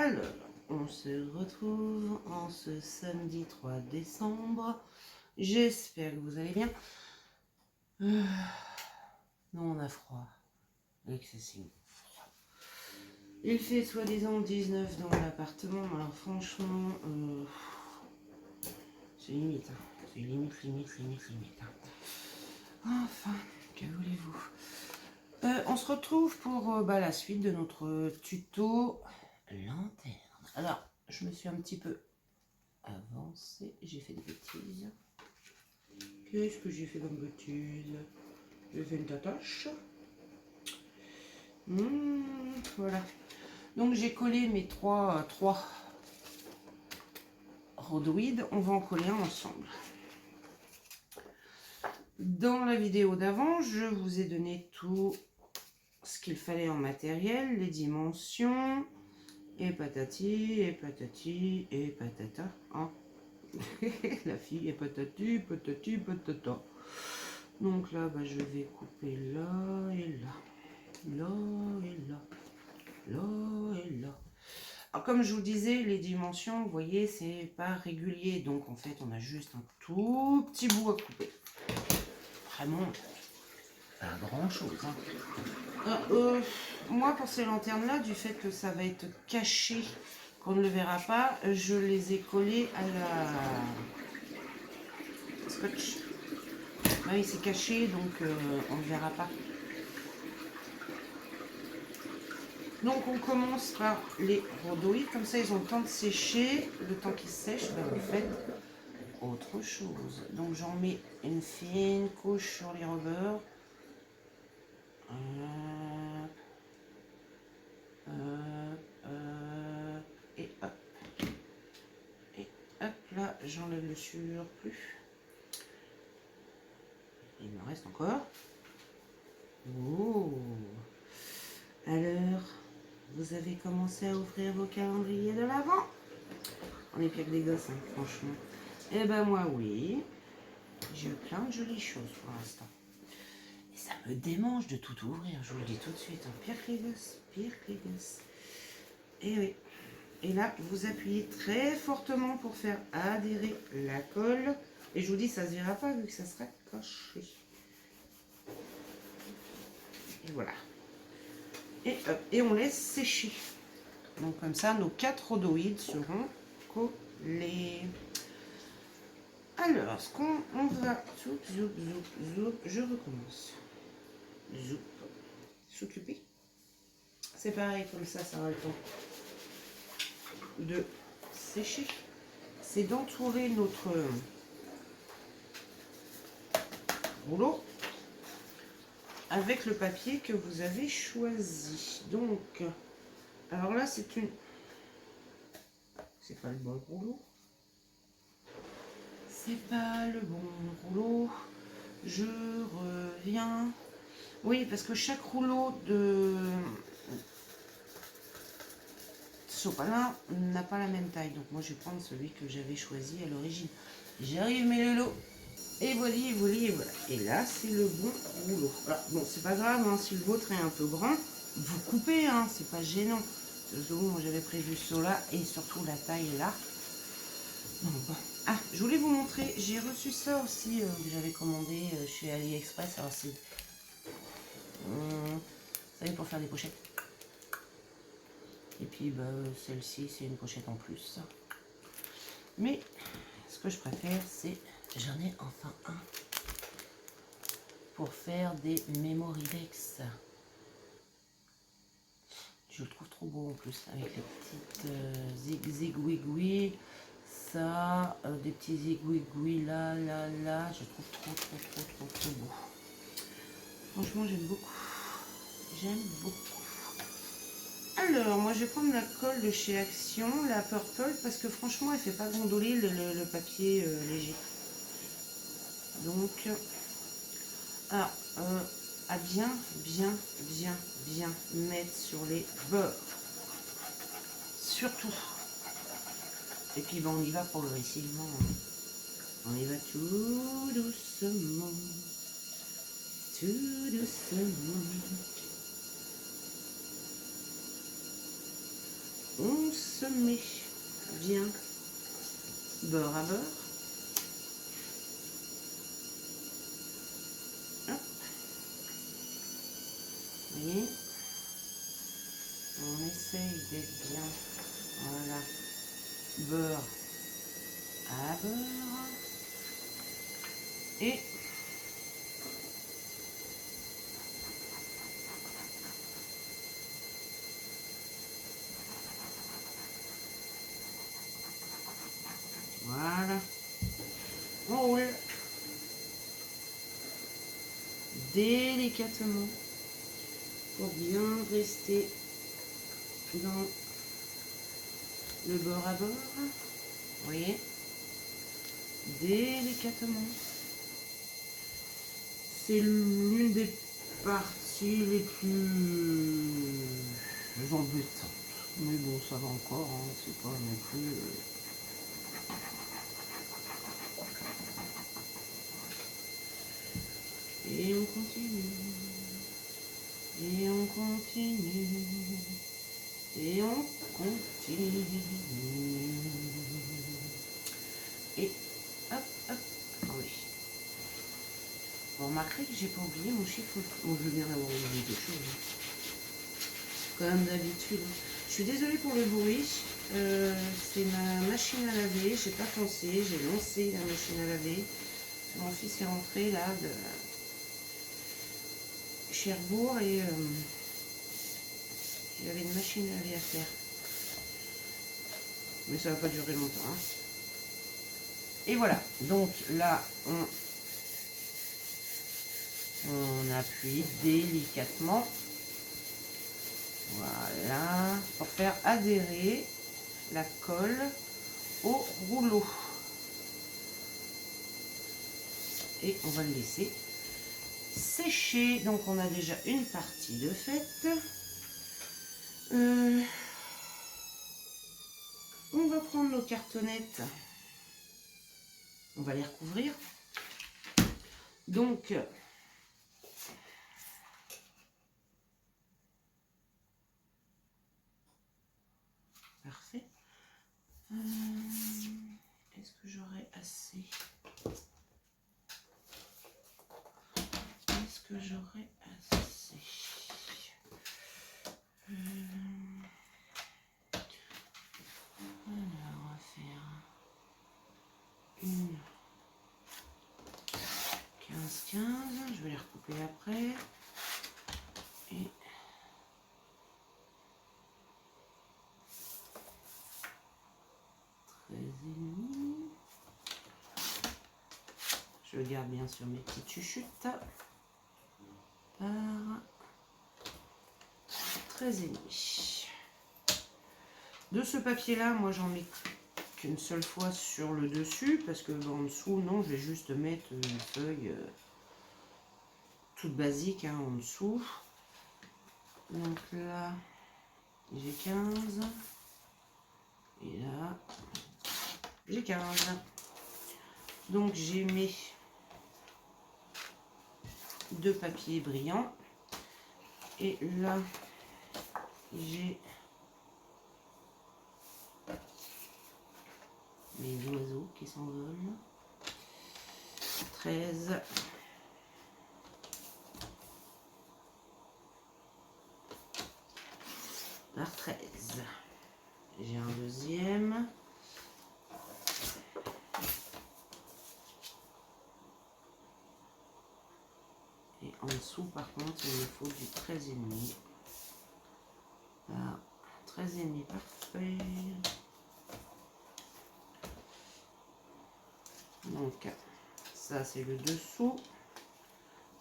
Alors, on se retrouve en ce samedi 3 décembre. J'espère que vous allez bien. Nous, on a froid. Excessivement froid. Il fait soi-disant 19 dans l'appartement. Alors franchement, c'est limite. C'est limite. Enfin, que voulez-vous? On se retrouve pour la suite de notre tuto lanterne. Alors, je me suis un petit peu avancée. J'ai fait des bêtises. Qu'est-ce que j'ai fait comme bêtise? J'ai fait une tatache. Voilà. Donc, j'ai collé mes trois rhodoïdes. On va en coller un ensemble. Dans la vidéo d'avant, je vous ai donné tout ce qu'il fallait en matériel, les dimensions, et patati, et patati, et patata. Hein. La fille est patati, patati, patata. Donc là, je vais couper là et là. Là et là. Là et là. Alors comme je vous disais, les dimensions, vous voyez, c'est pas régulier. Donc en fait, on a juste un tout petit bout à couper. Vraiment, pas grand chose. Hein. Moi, pour ces lanternes-là, du fait que ça va être caché, qu'on ne le verra pas, je les ai collées à la scotch. Oui, c'est caché, donc on ne le verra pas. Donc on commence par les rhodoïdes, comme ça ils ont le temps de sécher. Le temps qu'ils sèchent, vous faites autre chose. Donc j'en mets une fine couche sur les revers. Et hop. Et hop, là j'enlève le surplus. Il me reste encore. Oh. Alors, vous avez commencé à ouvrir vos calendriers de l'Avent? On est pire que des gosses, hein, franchement. Eh ben moi, oui. J'ai eu plein de jolies choses pour l'instant. Et ça me démange de tout ouvrir, je vous le dis tout de suite. Hein. Pire que les gosses, pire que les gosses. Et oui. Et là, vous appuyez très fortement pour faire adhérer la colle. Et je vous dis, ça ne se verra pas vu que ça sera caché. Et voilà. Et hop, et on laisse sécher. Donc comme ça, nos 4 rhodoïdes seront collés. Alors, ce qu'on va... Zoup, zoup, zoup, zoup. Je recommence. Zoup. S'occuper. C'est pareil, comme ça aura le temps de sécher. C'est d'entourer notre rouleau avec le papier que vous avez choisi. Donc, alors là, c'est une... C'est pas le bon rouleau. C'est pas le bon rouleau. Je reviens. Oui, parce que chaque rouleau de sopalin n'a pas la même taille. Donc moi, je vais prendre celui que j'avais choisi à l'origine. J'arrive, mes lolos. Et voilà, et voilà. Et là, c'est le bon rouleau. Alors, bon, c'est pas grave, hein, si le vôtre est un peu grand, vous coupez, hein, c'est pas gênant. Moi, j'avais prévu cela et surtout la taille là. Donc, bon. Ah, je voulais vous montrer, j'ai reçu ça aussi, que j'avais commandé chez AliExpress. Alors, c'est... vous savez, pour faire des pochettes. Et puis, celle-ci, c'est une pochette en plus. Mais, ce que je préfère, c'est... J'en ai enfin un pour faire des Memoridex. Je le trouve trop beau en plus, avec les petites zigouigouis. Ça, des petits zigouigouis là. Je trouve trop beau. Franchement, j'aime beaucoup. J'aime beaucoup. Alors, moi, je vais prendre la colle de chez Action, la Purple, parce que franchement, elle fait pas gondoler le papier léger. Donc, à bien mettre sur les bords. Surtout. Et puis, on y va progressivement. On y va tout doucement. Tout doucement. on se met bien beurre à beurre. Hop. Vous voyez, on essaye d'être bien, voilà, beurre à beurre. Et voilà, on roule délicatement pour bien rester dans le beurre à beurre. Vous voyez, délicatement. C'est l'une des parties les plus embêtantes. Mais bon, ça va encore, hein, c'est pas non plus... Et on continue. Et on continue. Et on continue. Et hop, hop. Ah oui. Vous remarquerez que j'ai pas oublié mon chiffre. Bon, je veux bien avoir oublié quelque chose. Comme d'habitude. Je suis désolée pour le bruit. C'est ma machine à laver. J'ai pas pensé. J'ai lancé la machine à laver. Mon fils est rentré là de Cherbourg et il avait une machine à laver à faire. Mais ça va pas durer longtemps. Hein. Et voilà. Donc là, on appuie délicatement. Voilà. Pour faire adhérer la colle au rouleau. Et on va le laisser sécher. Donc on a déjà une partie de faite. On va prendre nos cartonnettes. On va les recouvrir. Donc parfait. Est-ce que j'aurai assez? Est-ce que j'aurai assez? Alors, on va faire une 15-15. Je vais les recouper après. Et 13,5. Je garde bien sûr mes petites chuchutes. Par 13,5. De ce papier là, moi j'en mets qu'une seule fois sur le dessus parce que en dessous, non, je vais juste mettre une feuille toute basique hein, en dessous. Donc là, j'ai 15. Et là, j'ai 15. Donc j'ai mis deux papiers brillants. Et là, j'ai mes oiseaux qui s'envolent. 13. Par 13. J'ai un deuxième. Et en dessous, par contre, il me faut du 13,5. Par 13,5, parfait. Donc, ça, c'est le dessous.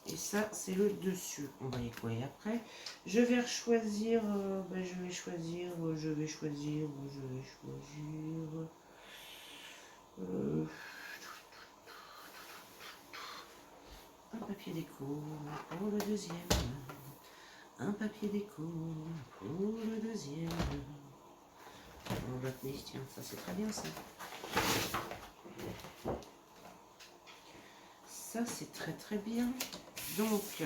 Et ça, c'est le dessus. On va les coller après. Je vais choisir. Je vais choisir. Un papier déco pour le deuxième. Un papier déco pour le deuxième. On va tenir, tiens, ça c'est très bien ça. Ça c'est très très bien. Donc,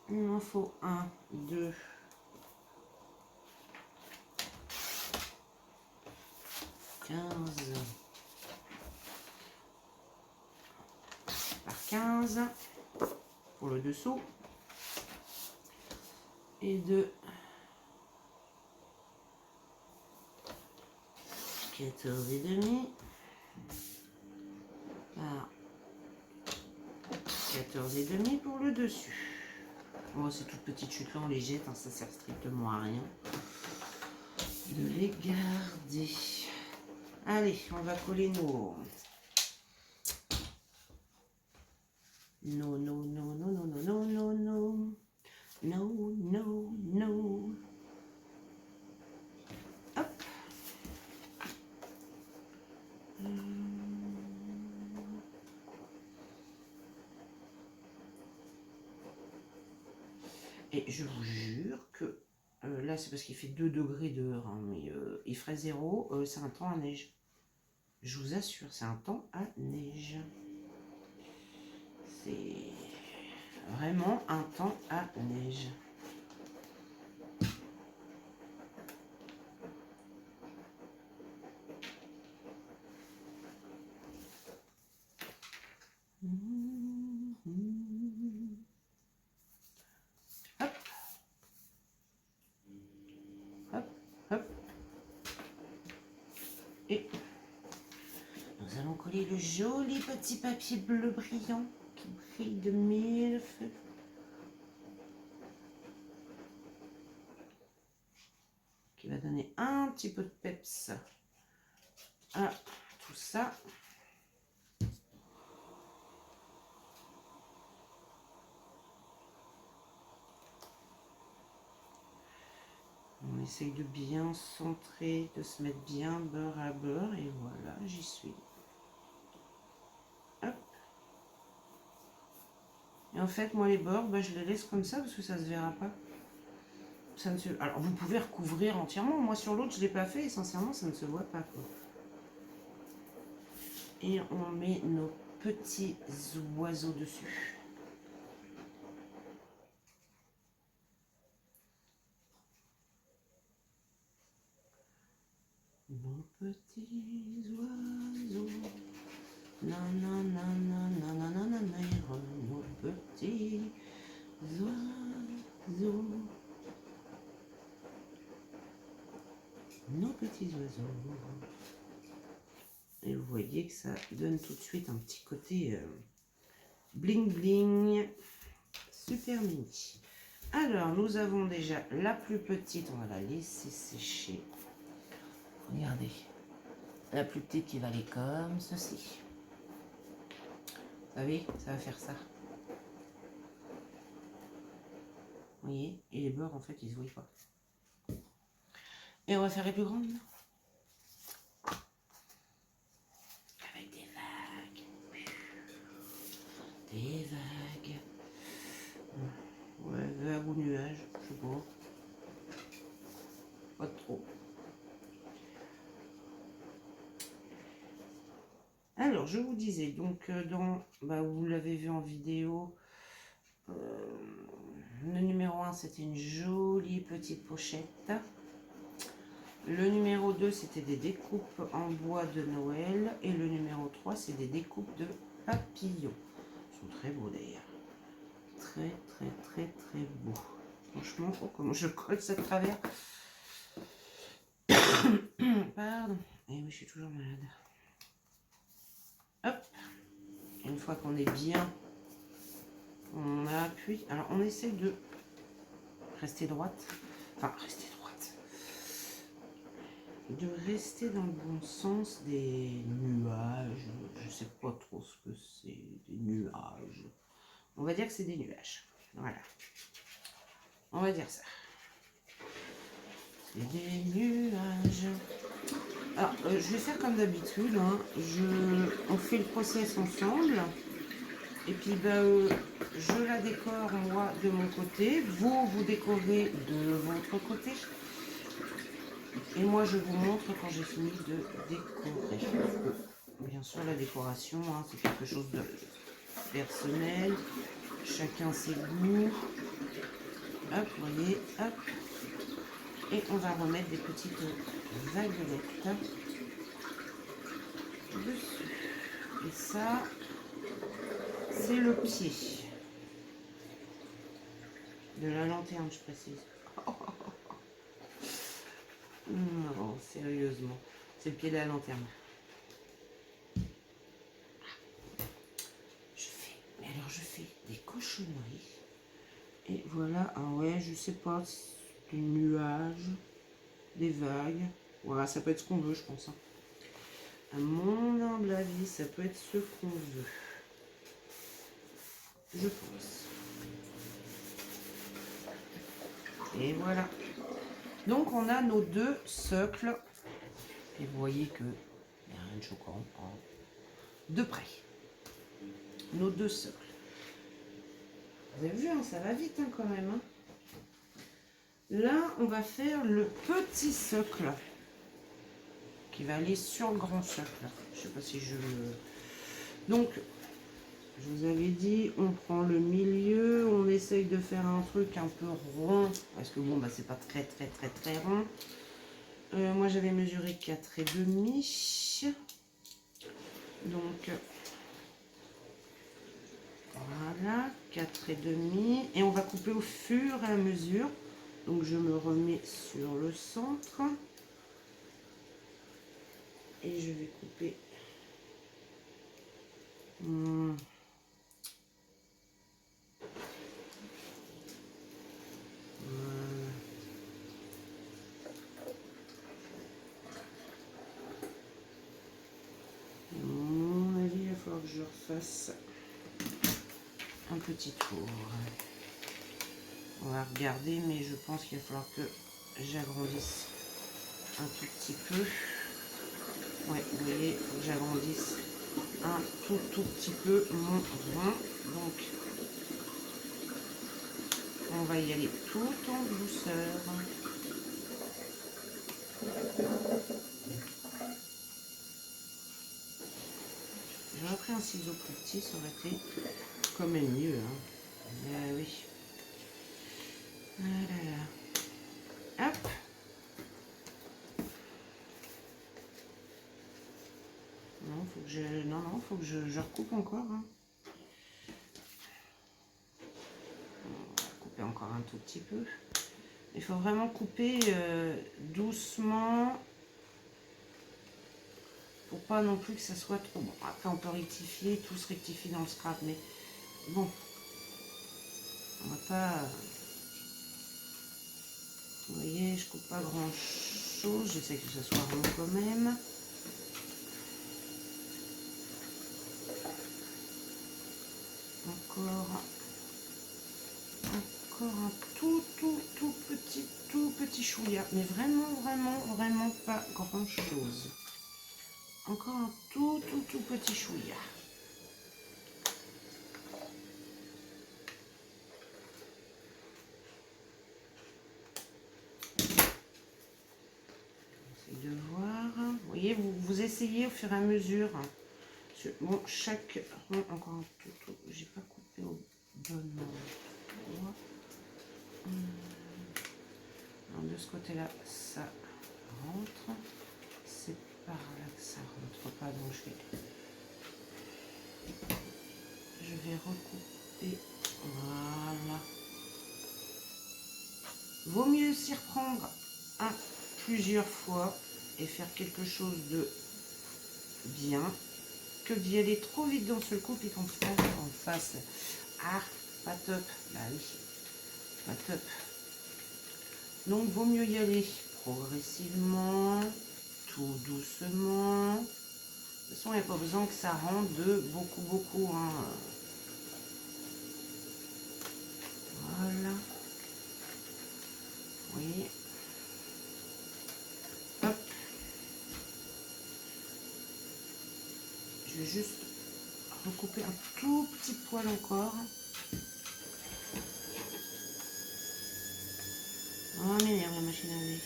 il m'en faut 1, 2, 15 par 15 pour le dessous et de 14 et demi par 14 et demi pour le dessus. Bon, ces toutes petites chutes là on les jette, hein, ça sert strictement à rien de les garder. Allez, on va coller nos non. Hop. Et je vous jure que là c'est parce qu'il fait 2 degrés dehors, hein, mais il ferait 0, c'est un temps à neige. Je vous assure, c'est un temps à neige. C'est vraiment un temps à neige. Hop. Hop, hop. Et nous allons coller le joli petit papier bleu brillant qui brille de mille feux. Qui va donner un petit peu de peps à tout ça. On essaye de bien centrer, de se mettre bien beurre à beurre et voilà, j'y suis. Hop. Et en fait, moi les bords, bah, je les laisse comme ça parce que ça se verra pas. Ça ne se... Alors vous pouvez recouvrir entièrement. Moi sur l'autre, je l'ai pas fait et sincèrement, ça ne se voit pas, quoi. Et on met nos petits oiseaux dessus. Nos petits oiseaux, nanana, nos petits oiseaux, nos petits oiseaux. Et vous voyez que ça donne tout de suite un petit côté bling bling, super mini. Alors nous avons déjà la plus petite, on va la laisser sécher. Regardez, la plus petite qui va aller comme ceci. Vous savez, ça va faire ça. Vous voyez, et les bords en fait ils se voient pas. Et on va faire les plus grandes. Avec des vagues. Des vagues. Ouais, vagues ou nuages, je sais pas. Pas trop. Alors, je vous disais, donc, vous l'avez vu en vidéo, le numéro 1, c'était une jolie petite pochette. Le numéro 2, c'était des découpes en bois de Noël. Et le numéro 3, c'est des découpes de papillons. Ils sont très beaux d'ailleurs. Très, très, très, très beaux. Franchement, oh, comment je colle ça de travers. Pardon. Et oui, je suis toujours malade. Hop, une fois qu'on est bien, on appuie. Alors on essaie de rester droite, enfin rester droite, de rester dans le bon sens des nuages. Je sais pas trop ce que c'est, des nuages. On va dire que c'est des nuages. Voilà, on va dire ça. C'est des nuages. Alors, je vais faire comme d'habitude, hein. On fait le process ensemble. Et puis, je la décore moi de mon côté. Vous décorez de votre côté. Et moi, je vous montre quand j'ai fini de décorer. Bien sûr, la décoration, hein, c'est quelque chose de personnel. Chacun ses goûts. Hop, vous voyez, hop. Et on va remettre des petites vaguelettes. dessus. Et ça, c'est le pied de la lanterne, je précise. Non, sérieusement, c'est le pied de la lanterne. Je fais des cochonneries. Et voilà, ah ouais, je sais pas, des nuages, des vagues. Voilà, ça peut être ce qu'on veut, je pense. Hein. À mon humble avis, ça peut être ce qu'on veut. Je pense. Et voilà. Donc, on a nos deux socles. Et vous voyez que il n'y a rien de choquant. Hein. De près. Nos deux socles. Vous avez vu, hein, ça va vite hein, quand même. Hein. Là, on va faire le petit socle qui va aller sur le grand socle. Je ne sais pas si je le... Donc, je vous avais dit, on prend le milieu, on essaye de faire un truc un peu rond, parce que bon, bah, c'est pas très rond. Moi, j'avais mesuré 4,5. Donc, voilà, 4,5. Et on va couper au fur et à mesure. Donc, je me remets sur le centre. Et je vais couper. Voilà. À mon avis, il va falloir que je refasse un petit tour. On va regarder, mais je pense qu'il va falloir que j'agrandisse un tout petit peu. Ouais, vous voyez, il faut que j'agrandisse un tout petit peu mon rond. Donc, on va y aller tout en douceur. J'aurais pris un ciseau plus petit, ça aurait été quand même mieux. Hein. Oui. Ah là là. Hop. Non, faut que je... Non, faut que je recoupe encore. Hein. On va couper encore un tout petit peu. Il faut vraiment couper doucement. Pour pas non plus que ça soit trop bon. Après, on peut rectifier, tout se rectifie dans le scrap. Mais bon, on va pas... Vous voyez, je coupe pas grand chose. J'essaie que ça soit rond quand même. Encore un tout petit chouïa. Mais vraiment pas grand chose. Encore un tout petit chouïa. De voir. Vous voyez, vous essayez au fur et à mesure. Bon, chaque rond, encore un tout, j'ai pas coupé au bon endroit. De ce côté-là, ça rentre. C'est par là que ça rentre pas, donc je vais recouper. Voilà. Vaut mieux s'y reprendre à plusieurs fois et faire quelque chose de bien que d'y aller trop vite d'un seul coup et qu'on fasse ah pas top. Bah oui, pas top. Donc vaut mieux y aller progressivement, tout doucement. De toute façon, il n'y a pas besoin que ça rentre de beaucoup. Hein. Voilà. Oui. Hop. Je vais juste recouper un tout petit poil encore. Oh m'énerve la machine à laver.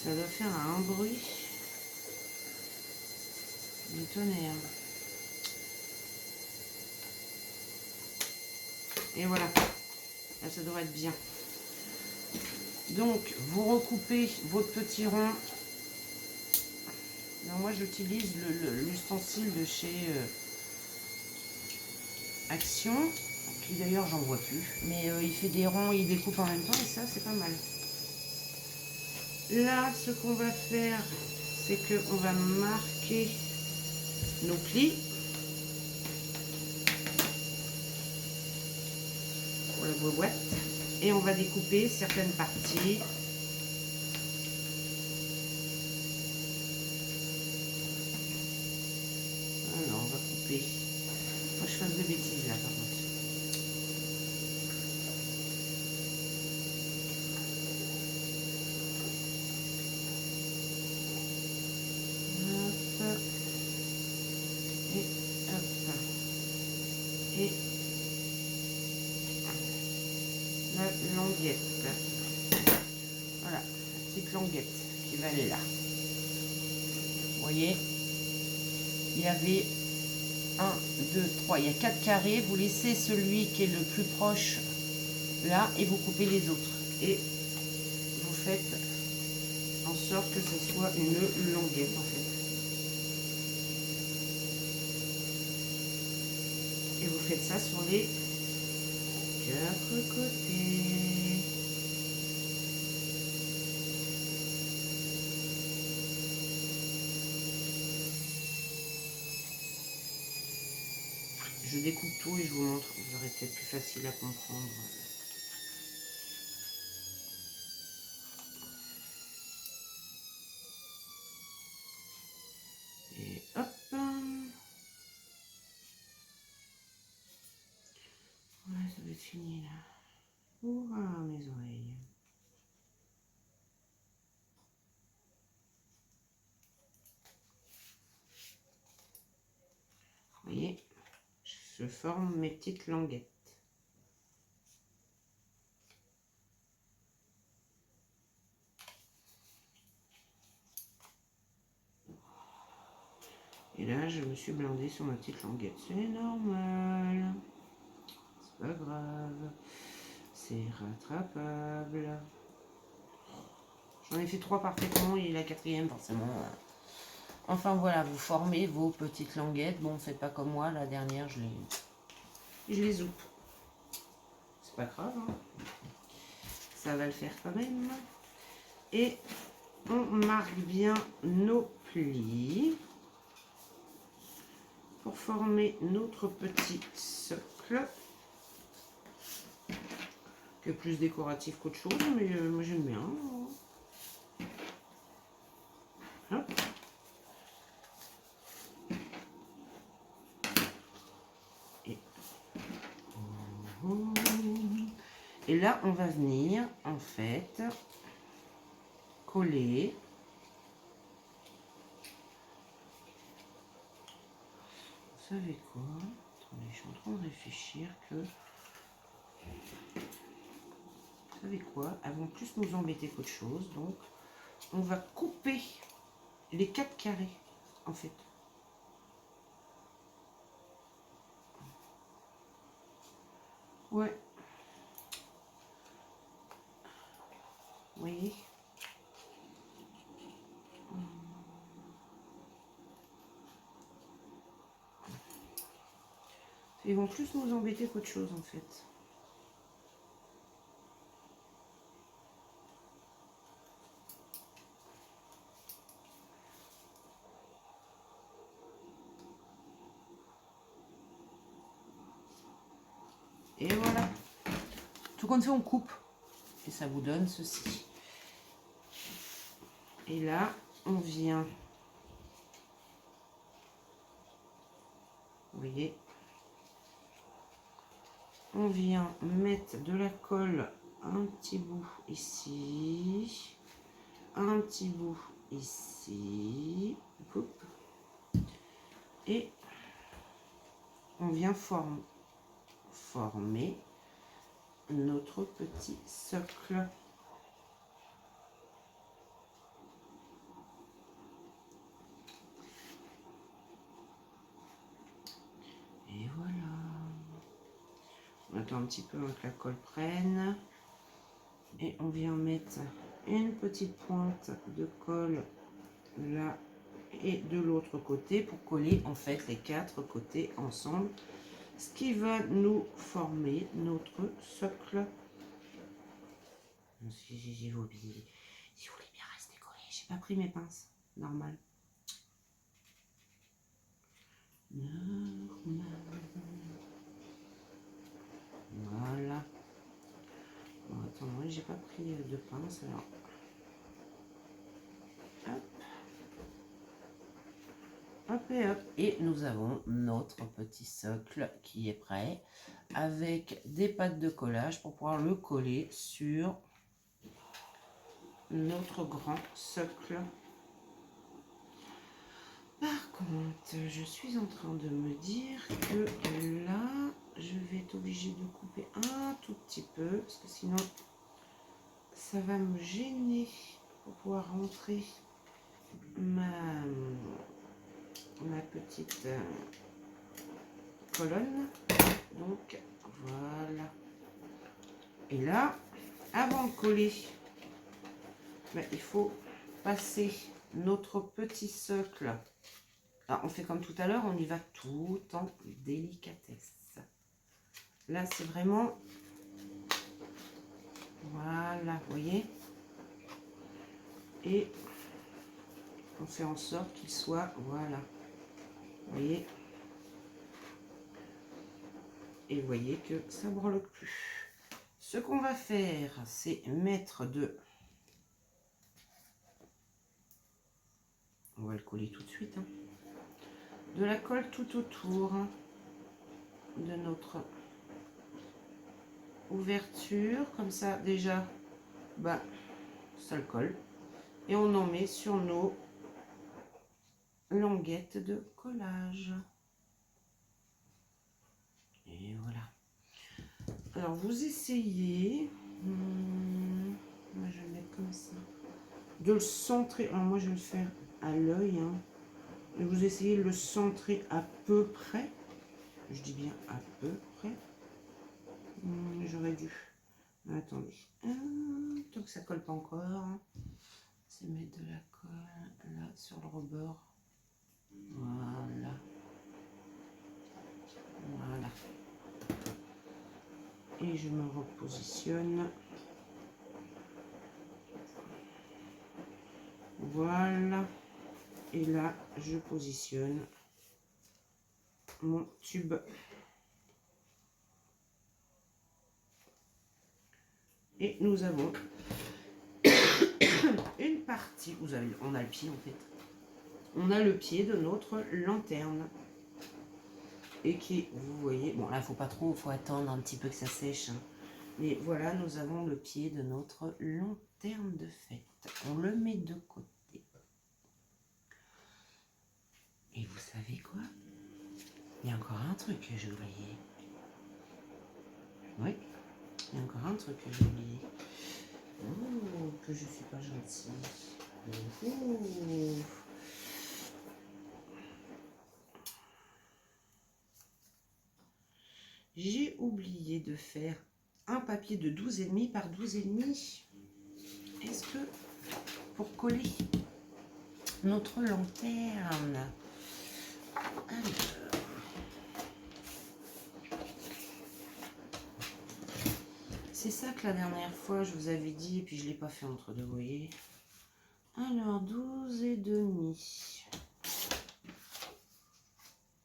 Ça doit faire un bruit. Du tonnerre. Et voilà. Là, ça devrait être bien. Donc, vous recoupez votre petit rond Non, moi j'utilise l'ustensile de chez Action, qui d'ailleurs j'en vois plus, mais il fait des ronds, il découpe en même temps et ça c'est pas mal. Là, ce qu'on va faire, c'est qu'on va marquer nos plis pour la boîte et on va découper certaines parties. Voilà, on va couper. Faut que je fasse de bêtises là par contre. Et la languette. Voilà, la petite languette qui va aller là. Vous voyez, il y avait 1, 2, 3, il y a 4 carrés. Vous laissez celui qui est le plus proche là et vous coupez les autres. Et vous faites en sorte que ce soit une languette en fait. Et vous faites ça sur les 4 côtés. Je découpe tout et je vous montre, vous aurez peut-être plus facile à comprendre. Et hop. Ouais, ça va être fini là. Ouah, mes oreilles. Vous voyez, je forme mes petites languettes. Et là, je me suis blindée sur ma petite languette. C'est normal. C'est pas grave. C'est rattrapable. J'en ai fait 3 parfaitement et la 4e forcément. Enfin voilà, vous formez vos petites languettes. Bon, faites pas comme moi, la dernière, je les zoupe. C'est pas grave, hein. Ça va le faire quand même. Et on marque bien nos plis pour former notre petit socle, qui est plus décoratif qu'autre chose, mais moi j'aime bien. Hop. Et là, on va venir en fait coller. Vous savez quoi? Attendez, je suis en train de réfléchir que. Vous savez quoi? Elles vont plus nous embêter qu'autre chose. Donc, on va couper les 4 carrés en fait. Ouais. Vous voyez? Ils vont plus nous embêter qu'autre chose en fait. Et voilà. Tout compte fait, on coupe. Et ça vous donne ceci. Et là, on vient. Vous voyez? On vient mettre de la colle un petit bout ici. Un petit bout ici. Coupe. Et on vient former notre petit socle. Et voilà. On attend un petit peu que la colle prenne. Et on vient mettre une petite pointe de colle là et de l'autre côté pour coller en fait les 4 côtés ensemble, ce qui va nous former notre socle. Si j'ai oublié, si vous voulez bien rester collé, j'ai pas pris mes pinces, normal. Voilà. Bon, attends, moi j'ai pas pris de pince alors. Hop. Hop et hop. Et nous avons notre petit socle qui est prêt avec des pattes de collage pour pouvoir le coller sur notre grand socle. Par contre, je suis en train de me dire que là, je vais être obligée de couper un tout petit peu parce que sinon, ça va me gêner pour pouvoir rentrer ma petite colonne. Donc, voilà. Et là, avant de coller, ben, il faut passer notre petit socle. Alors, on fait comme tout à l'heure, on y va tout en délicatesse. Là, c'est vraiment... Voilà, vous voyez? Et on fait en sorte qu'il soit... Voilà. Vous voyez? Et vous voyez que ça ne brûle plus. Ce qu'on va faire, c'est mettre de... On va le coller tout de suite. Hein. De la colle tout autour de notre ouverture. Comme ça, déjà, bah, ça le colle. Et on en met sur nos languettes de collage. Et voilà. Alors, vous essayez... moi, je vais le mettre comme ça. De le centrer. Alors, moi, je vais le faire à l'œil. Hein. Et vous essayez de le centrer à peu près. Je dis bien à peu près. J'aurais dû. Attendez. Tant que ça colle pas encore. C'est mettre de la colle là sur le rebord. Voilà. Voilà. Et je me repositionne. Voilà. Et là, je positionne mon tube. Et nous avons une partie, on a le pied en fait. On a le pied de notre lanterne. Et qui, vous voyez, bon là, il faut pas trop, il faut attendre un petit peu que ça sèche. Hein. Mais voilà, nous avons le pied de notre lanterne de fête. On le met de côté. Et vous savez quoi? Il y a encore un truc que j'ai oublié. Oui, il y a encore un truc que j'ai oublié. Oh, que je suis pas gentille. Oh. J'ai oublié de faire un papier de 12,5 par 12,5. Est-ce que pour coller notre lanterne, alors, c'est ça que la dernière fois je vous avais dit et puis je l'ai pas fait entre deux, vous voyez. Alors 12,5.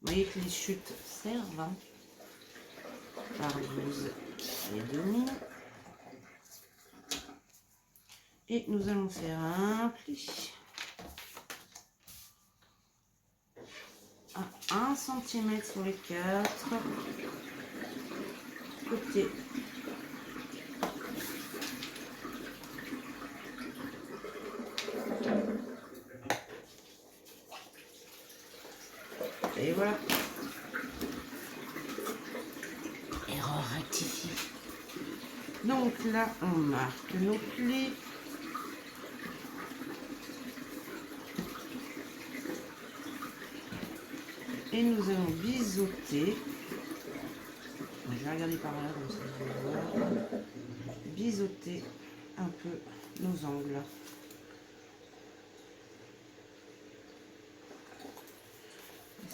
Vous voyez que les chutes servent. Hein, par 12,5. Et nous allons faire un pli à 1 cm sur les 4 côtés. Et voilà. Erreur rectifiée. Donc là, on marque nos plis. Et nous allons biseauter. Je vais regarder par là, comme ça vous allez voir. Biseauter un peu nos angles.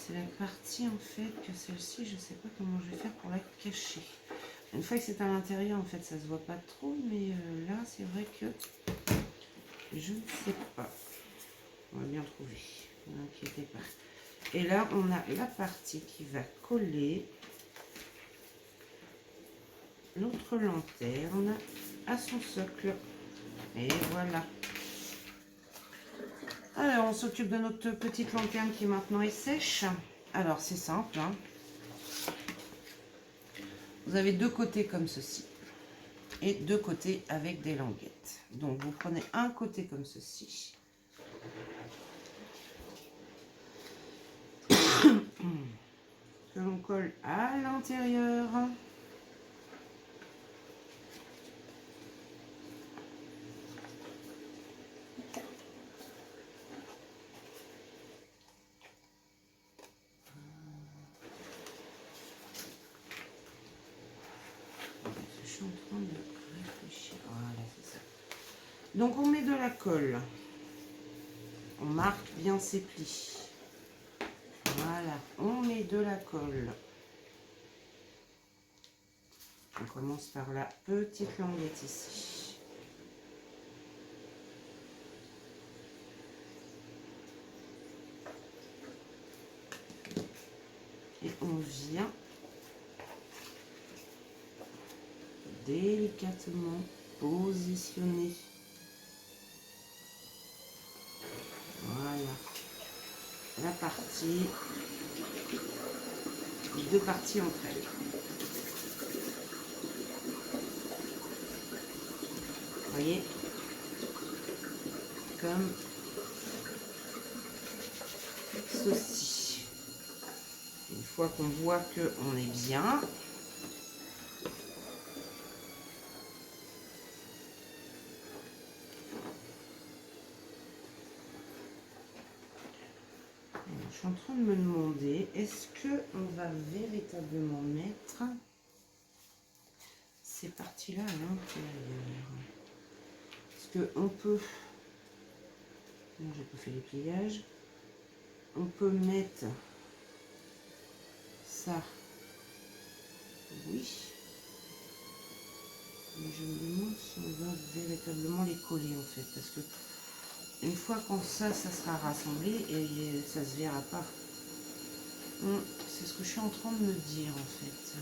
c'est la partie en fait que celle-ci, je sais pas comment je vais faire pour la cacher. Une fois que c'est à l'intérieur, en fait, ça se voit pas trop, mais là, c'est vrai que je ne sais pas. On va bien trouver, ne vous inquiétez pas. Et là, on a la partie qui va coller notre lanterne à son socle. Et voilà. Alors, on s'occupe de notre petite lanterne qui maintenant est sèche. Alors, c'est simple, hein. Vous avez deux côtés comme ceci et deux côtés avec des languettes. Donc, vous prenez un côté comme ceci. Que l'on colle à l'intérieur. Je suis en train de réfléchir. Voilà, c'est ça. Donc, on met de la colle. On marque bien ses plis. Voilà, on met de la colle. On commence par la petite languette ici. Et on vient délicatement positionner. Voilà. La partie, les deux parties entre elles. Vous voyez, comme ceci. Une fois qu'on voit qu'on est bien, je suis en train de me demander, est-ce qu'on va véritablement mettre ces parties-là à l'intérieur? Parce qu'on peut, non, j'ai pas fait les pliages, on peut mettre ça, oui, mais je me demande si on va véritablement les coller en fait, parce que une fois qu'on ça sera rassemblé et ça se verra pas. C'est ce que je suis en train de me dire en fait.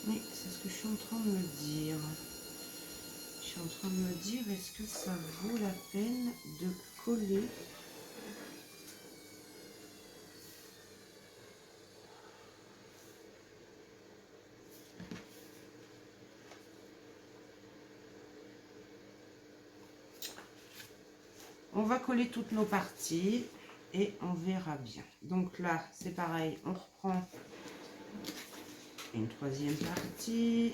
Oui, c'est ce que je suis en train de me dire. Je suis en train de me dire, est-ce que ça vaut la peine de coller ? On va coller toutes nos parties et on verra bien. Donc là, c'est pareil, on reprend une troisième partie.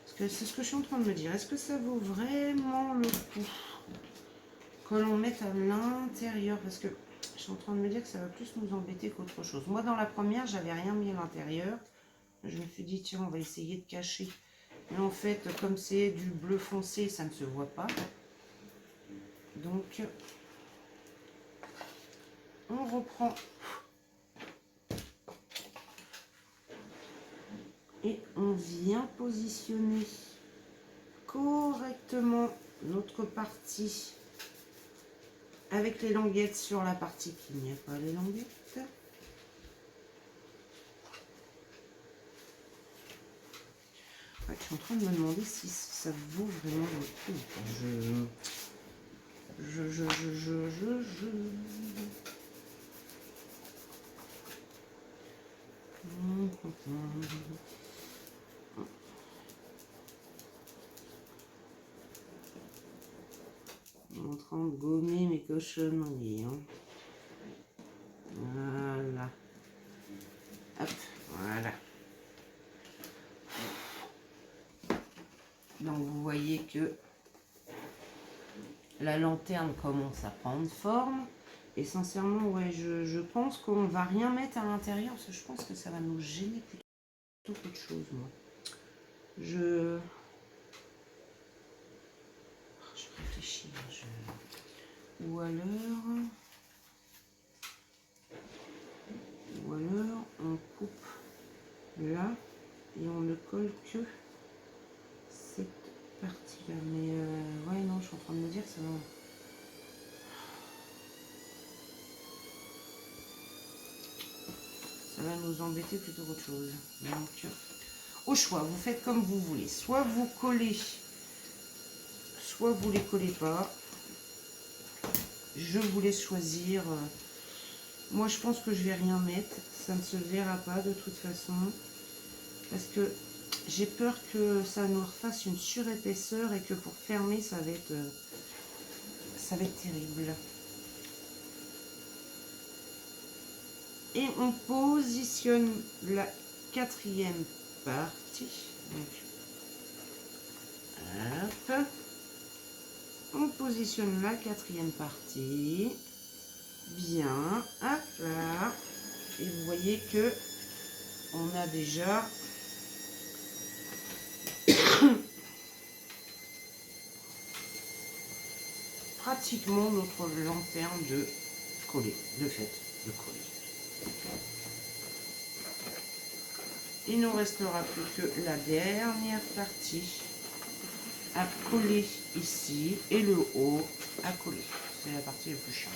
Parce que c'est ce que je suis en train de me dire. Est-ce que ça vaut vraiment le coup que l'on mette à l'intérieur? Parce que je suis en train de me dire que ça va plus nous embêter qu'autre chose. Moi, dans la première, j'avais rien mis à l'intérieur. Je me suis dit, tiens, on va essayer de cacher. Mais en fait, comme c'est du bleu foncé, ça ne se voit pas. Donc, on reprend et on vient positionner correctement notre partie avec les languettes sur la partie qui n'y a pas les languettes. Ouais, je suis en train de me demander si ça vaut vraiment le coup. En train de gommer mes cochonneries. Hein. Voilà. Hop, voilà. Donc vous voyez que la lanterne commence à prendre forme. Et sincèrement, ouais, je pense qu'on va rien mettre à l'intérieur parce que je pense que ça va nous gêner plutôt qu'autre chose, moi. Je réfléchis. réfléchir. Ou alors on coupe là et on ne colle que cette partie là. Mais ouais, non, je suis en train de me dire que ça va nous embêter plutôt qu'autre chose. Donc, au choix, vous faites comme vous voulez. Soit vous collez, soit vous les collez pas. Je vous laisse choisir. Moi, je pense que je vais rien mettre. Ça ne se verra pas de toute façon. Parce que j'ai peur que ça nous refasse une surépaisseur et que pour fermer, ça va être terrible. Et on positionne la quatrième partie. Donc, hop. On positionne la quatrième partie. Bien. Hop là. Et vous voyez que on a déjà pratiquement notre lanterne de coller, de coller. Il ne nous restera plus que la dernière partie à coller ici et le haut à coller. C'est la partie la plus chiante.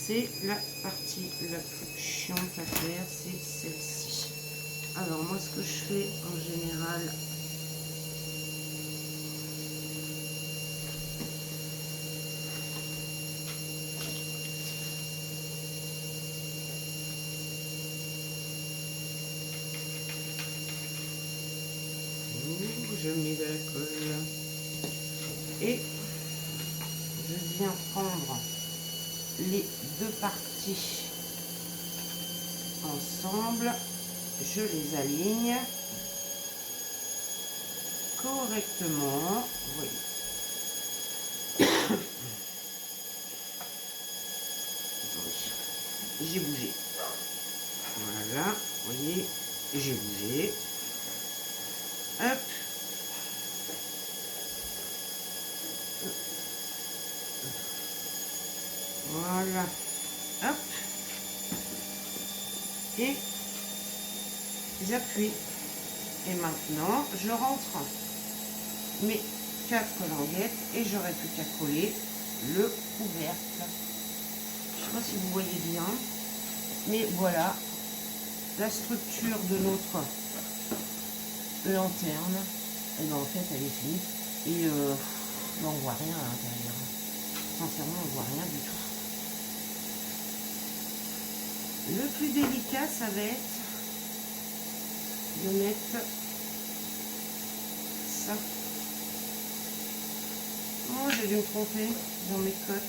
C'est la partie la plus chiante à faire, c'est celle-ci. Alors moi ce que je fais en général, je mets de la colle et je viens prendre les deux parties ensemble, je les aligne correctement, vous voyez. J'ai bougé, voilà, vous voyez, j'ai bougé, hop, voilà, hop, et j'appuie. Et maintenant, je rentre mes 4 languettes et j'aurai plus qu'à coller le couvercle. Je ne sais pas si vous voyez bien, mais voilà la structure de notre lanterne. Et bien en fait, elle est finie et on ne voit rien à l'intérieur. Sincèrement, on ne voit rien du tout. Le plus délicat, ça va être de mettre ça. Oh, j'ai dû me tromper dans mes cotes.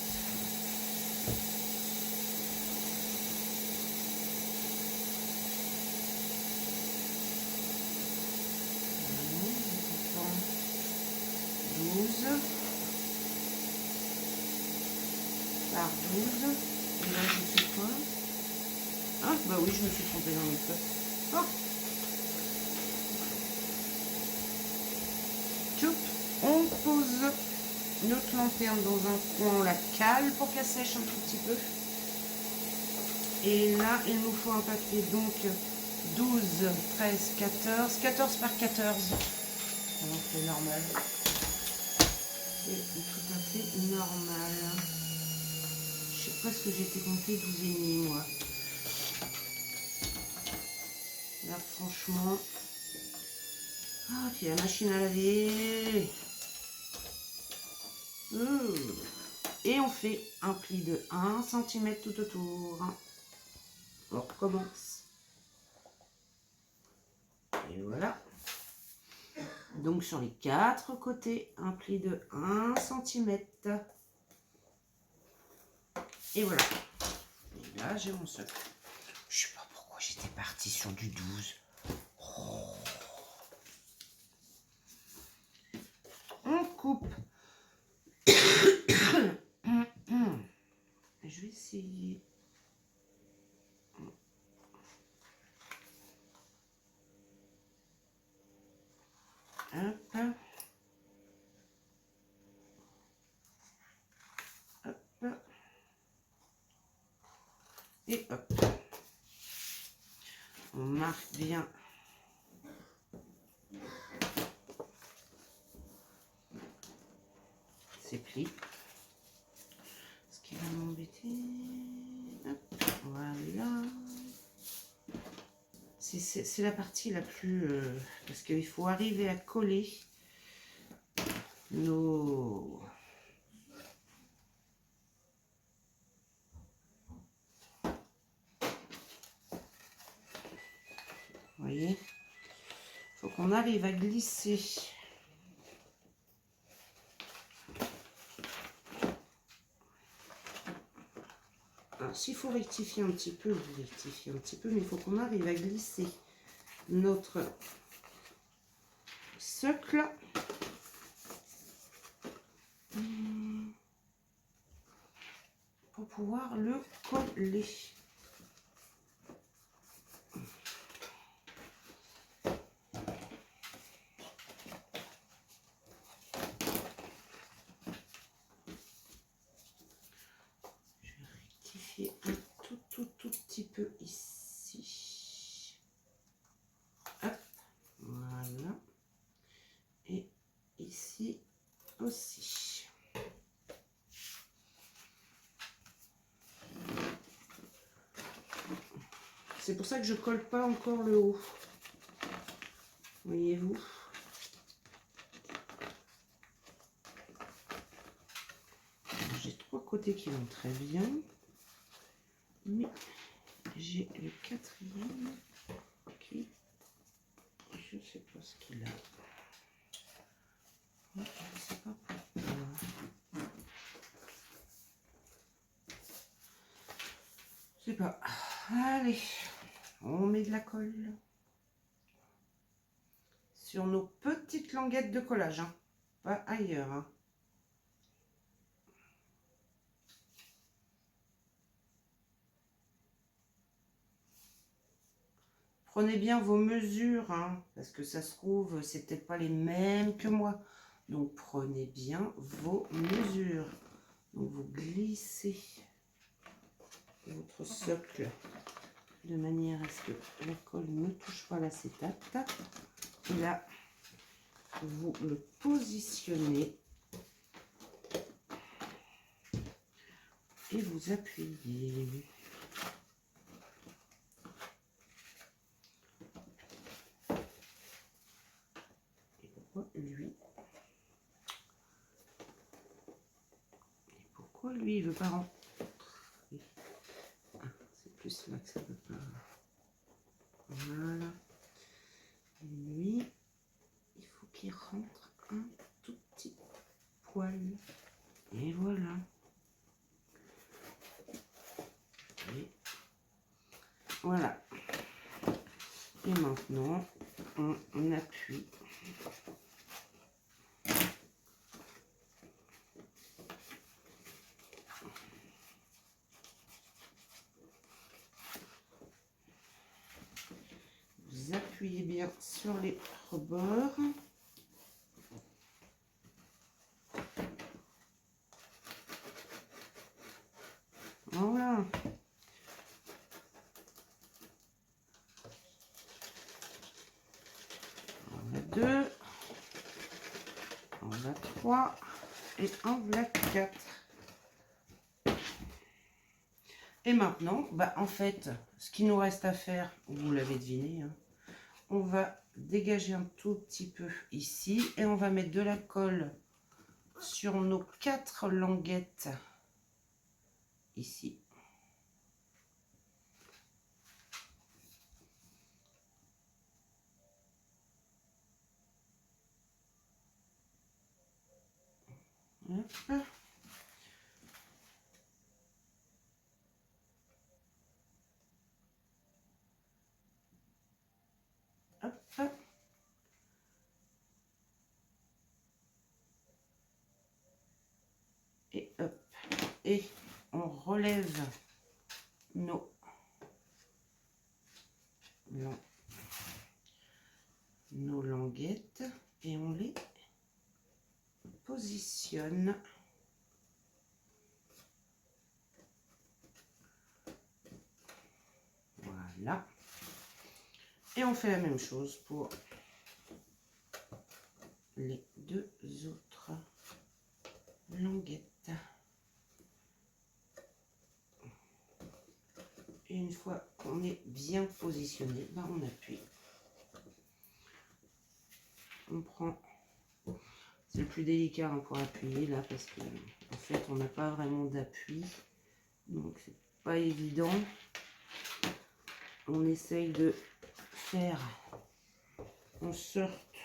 Par 12. Et là, je fais quoi? Ah, bah oui, je me suis trompée dans mes cotes. Oh. On pose notre lanterne dans un coin, on la cale pour qu'elle sèche un tout petit peu. Et là, il nous faut un papier, donc 12, 13, 14, 14 par 14. Donc c'est normal. C'est tout à fait normal. Je sais pas ce que j'étais compté 12,5 moi. Là, franchement. Ah, puis la machine à laver. Et on fait un pli de 1 cm tout autour. On recommence. Et voilà. Donc sur les 4 côtés, un pli de 1 cm. Et voilà. Et là, j'ai mon socle. Je sais pas pourquoi j'étais partie sur du 12. Oh. On coupe. Je vais essayer. Et hop. On marque bien ces plis. Ce qui va m'embêter. Voilà. C'est la partie la plus... parce qu'il faut arriver à coller nos... Vous voyez, il faut qu'on arrive à glisser alors s'il faut rectifier un petit peu, vous rectifiez un petit peu, mais il faut qu'on arrive à glisser notre socle pour pouvoir le coller. Un tout petit peu ici. Hop, voilà. Et ici aussi. C'est pour ça que je colle pas encore le haut. Voyez-vous? J'ai 3 côtés qui vont très bien. Mais j'ai le 4e qui, je sais pas ce qu'il a. Je sais pas pourquoi. Je sais pas. Allez, on met de la colle sur nos petites languettes de collage, hein. Pas ailleurs, hein. Prenez bien vos mesures, hein, parce que ça se trouve, c'est peut-être pas les mêmes que moi. Donc prenez bien vos mesures. Donc vous glissez votre socle de manière à ce que la colle ne touche pas l'acétate. Et là, vous le positionnez et vous appuyez. Pourquoi lui il veut pas rentrer? C'est plus là que ça veut pas. Voilà. Et lui, il faut qu'il rentre un tout petit poil. Et voilà. Et voilà. Et maintenant, on appuie. Vous appuyez bien sur les rebords. Voilà. On a 2. On a 3. Et on a 4. Et maintenant, bah, en fait, ce qu'il nous reste à faire, vous l'avez deviné, hein, on va dégager un tout petit peu ici et on va mettre de la colle sur nos 4 languettes ici. Hop. Hop. Et hop. Et on relève nos languettes et on les positionne. là. Et on fait la même chose pour les deux autres languettes. Et une fois qu'on est bien positionné, ben on appuie. On prend, c'est le plus délicat hein, pour appuyer là parce que en fait on n'a pas vraiment d'appui, donc c'est pas évident. On essaye de faire en sorte,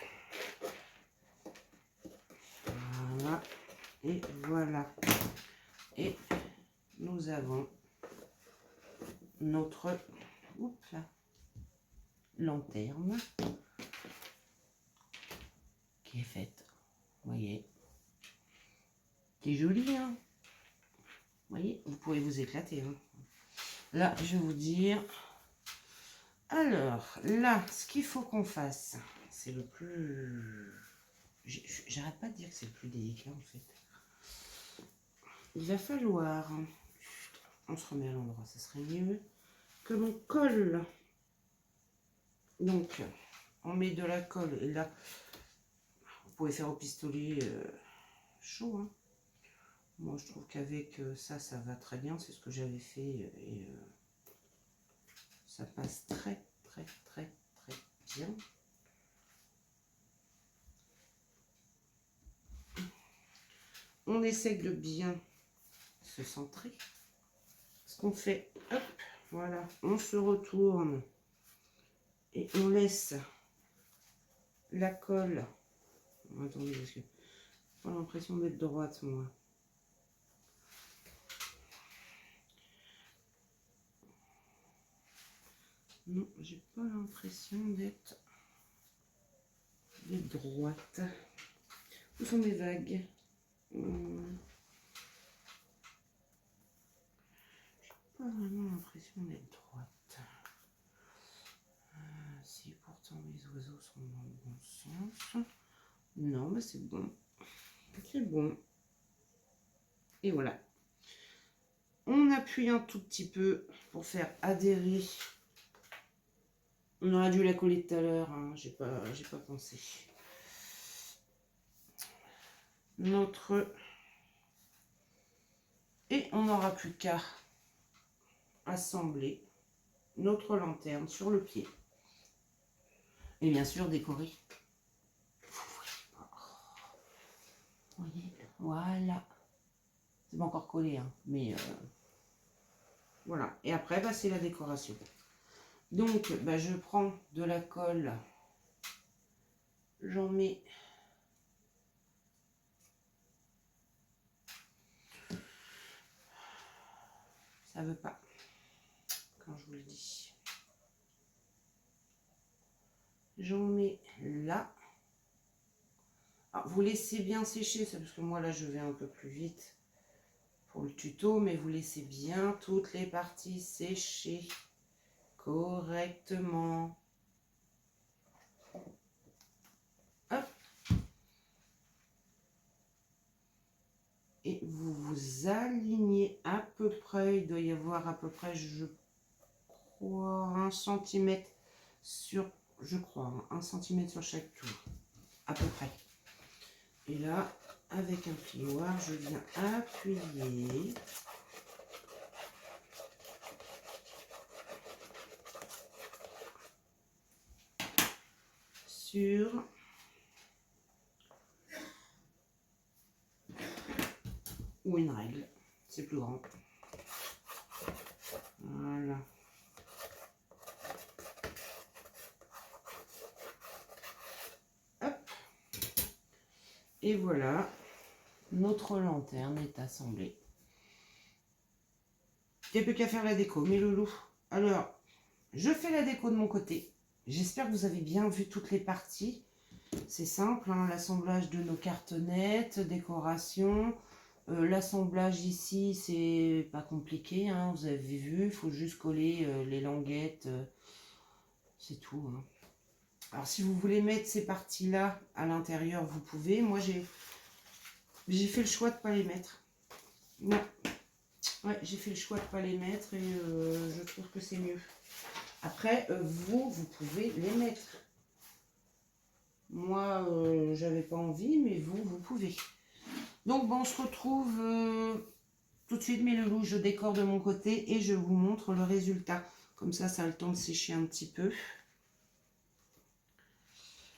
voilà, et voilà. Et nous avons notre oups là, lanterne qui est faite, vous voyez, qui est jolie, hein. Vous voyez, vous pouvez vous éclater. Hein. Là, je vais vous dire. Alors, là, ce qu'il faut qu'on fasse, c'est le plus... J'arrête pas de dire que c'est le plus délicat, en fait. Il va falloir... On se remet à l'endroit, ça serait mieux. Que l'on colle. Donc, on met de la colle. Et là, vous pouvez faire au pistolet chaud. Hein. Moi, je trouve qu'avec ça, ça va très bien. C'est ce que j'avais fait. Et ça passe très, très, très, très bien. On essaie de bien se centrer. Ce qu'on fait, hop, voilà, on se retourne et on laisse la colle. Attendez, parce que j'ai pas l'impression d'être droite, moi. Non, j'ai pas l'impression d'être droite. Où sont mes vagues? Pas vraiment l'impression d'être droite. Si pourtant les oiseaux sont dans le bon sens. Non, mais c'est bon. C'est bon. Et voilà. On appuie un tout petit peu pour faire adhérer. On aurait dû la coller tout à l'heure. Hein. J'ai pas pensé. Et on n'aura plus qu'à assembler notre lanterne sur le pied. Et bien sûr décorer. Vous voyez, voilà. C'est pas encore collé, hein, mais voilà. Et après, bah, c'est la décoration. Donc, bah, je prends de la colle. J'en mets. Ça veut pas. Quand je vous le dis. J'en mets là. Alors, vous laissez bien sécher, ça, parce que moi là je vais un peu plus vite pour le tuto, mais vous laissez bien toutes les parties sécher correctement. Hop. Et vous vous alignez à peu près, il doit y avoir à peu près, je crois, 1 cm sur, je crois, 1 cm sur chaque tour, à peu près. Et là, avec un plioir, je viens appuyer sur ou une règle, c'est plus grand. Voilà. Hop. Et voilà, notre lanterne est assemblée. Il n'y a plus qu'à faire la déco, mes loulous. Alors, je fais la déco de mon côté. J'espère que vous avez bien vu toutes les parties. C'est simple, hein, l'assemblage de nos cartonnettes, décoration. L'assemblage ici, c'est pas compliqué, hein, vous avez vu, il faut juste coller les languettes, c'est tout. Hein. Alors si vous voulez mettre ces parties-là à l'intérieur, vous pouvez. Moi, j'ai fait le choix de ne pas les mettre. Non. Ouais, j'ai fait le choix de ne pas les mettre et je trouve que c'est mieux. Après, vous pouvez les mettre. Moi, j'avais pas envie, mais vous pouvez. Donc, bon, on se retrouve tout de suite, mes loulous. Je décore de mon côté et je vous montre le résultat. Comme ça a le temps de sécher un petit peu.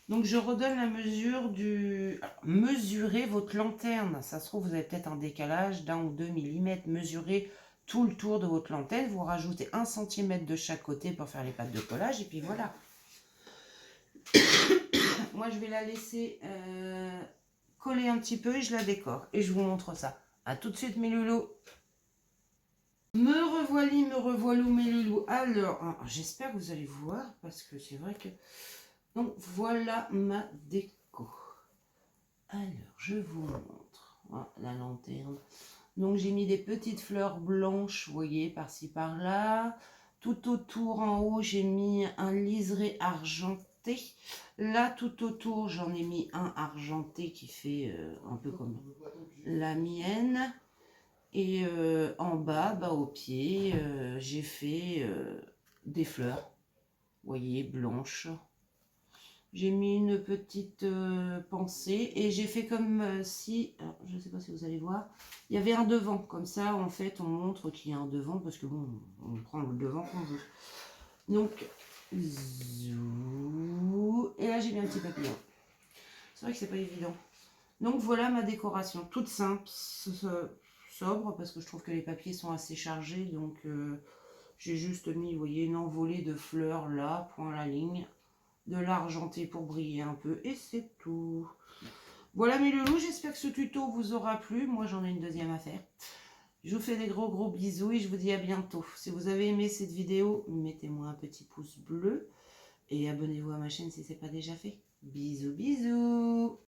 Donc, je redonne la mesure du... Alors, mesurez votre lanterne. Ça se trouve, vous avez peut-être un décalage d'1 ou 2 mm. Mesurez tout le tour de votre lanterne. Vous rajoutez 1 cm de chaque côté pour faire les pattes de collage. Et puis, voilà. Moi, je vais la laisser coller un petit peu et je la décore. Et je vous montre ça. A tout de suite, mes loulous. Me revoilou, mes loulous. Alors, j'espère que vous allez voir parce que c'est vrai que... Donc, voilà ma déco. Alors, je vous montre. Voilà, la lanterne. Donc, j'ai mis des petites fleurs blanches, vous voyez, par-ci, par-là. Tout autour, en haut, j'ai mis un liseré argenté. Là, tout autour, j'en ai mis un argenté qui fait un peu comme la mienne. Et en bas, au pied, j'ai fait des fleurs, vous voyez, blanches. J'ai mis une petite pensée et j'ai fait comme si, alors, je ne sais pas si vous allez voir, il y avait un devant. Comme ça, en fait, on montre qu'il y a un devant parce que bon, on prend le devant qu'on veut. Donc, zou, et là, j'ai mis un petit papillon. C'est vrai que c'est pas évident. Donc, voilà ma décoration, toute simple, sobre, parce que je trouve que les papiers sont assez chargés. Donc, j'ai juste mis, vous voyez, une envolée de fleurs là, point à la ligne. De l'argenté pour briller un peu et c'est tout. Voilà mes loulous, j'espère que ce tuto vous aura plu. Moi j'en ai une deuxième à faire. Je vous fais des gros bisous et je vous dis à bientôt. Si vous avez aimé cette vidéo, mettez-moi un petit pouce bleu et abonnez-vous à ma chaîne si ce n'est pas déjà fait. Bisous.